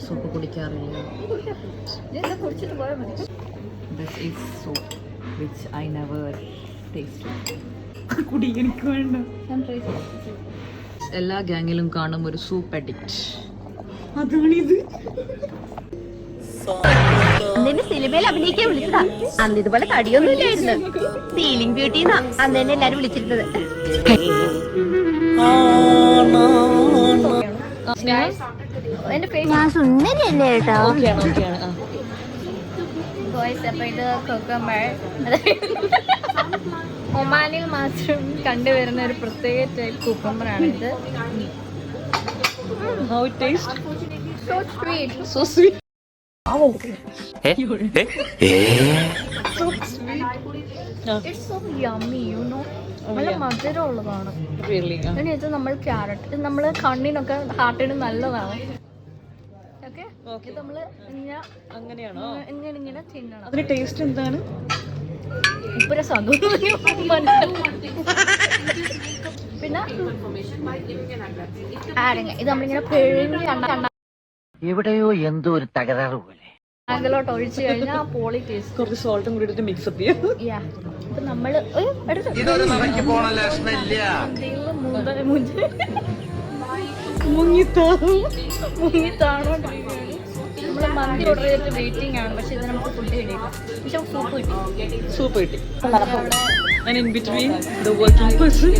Soup കുടിക്കാറില്ല. This is soup which I never tasted. കുടി എനിക്ക് വേണ്ട. എല്ലാ ഗാങ്ങിലും കാണും ഒരു സൂപ്പ് അഡിക്റ്റ്. അതാണിത്. അന്നെ സിനിമയിൽ അഭിനയിക്കാൻ വിളിച്ചതാ. അന്ന് ഇതുപോലെ തടിയൊന്നും ഇല്ലായിരുന്നു. സീലിംഗ് ബ്യൂട്ടി അന്ന് തന്നെ എല്ലാരും വിളിച്ചിരുന്നത്. ഞാൻ സുന്ദരിയല്ലേ കേട്ടോ. ഒമാനിൽ മാത്രം കണ്ടുവരുന്ന ഒരു പ്രത്യേക ടൈപ്പ് കുക്കുംബറാണ് ഇത്. How it tastes? So sweet. So sweet. So sweet. It's so yummy, you know. നല്ല മധുരമുള്ളതാണ്. Really? പിന്നെ ഇത് നമ്മൾ ക്യാരറ്റ്, ഇത് നമ്മൾ കണ്ണിനൊക്കെ ഹാർട്ടിന് നല്ലതാണ്. ഓക്കെ, ഇത് നമ്മൾ അങ്ങനെയാണോ? ഇങ്ങനെ തിന്നണം. അതിന്റെ ടേസ്റ്റ് എന്താണ്? ഉപ്പുര സാധു. പിന്നെ ഇത് നമ്മളിങ്ങനെ പിഴിഞ്ഞ് എവിടെയോ എന്തോ ഒരു തകരാറ് പോലെ ആങ്കിലോട്ട് ഒഴിച്ചു കഴിഞ്ഞാൽ പോളി ടേസ്റ്റ്. കുറച്ച് സോൾട്ടും കൂടി എടുത്ത് മിക്സ് അപ്പ് ചെയ്യാം. ഇപ്പൊ നമ്മള് നമ്മള് മന്തി ഓർഡർ ചെയ്തിട്ട് വെയിറ്റിംഗ് ആണ്. പക്ഷെ ഇത് നമുക്ക് ഫുഡ് കിട്ടിയില്ല. പക്ഷെ സൂപ്പ് കിട്ടി. സൂപ്പ് കിട്ടി. And in between the working person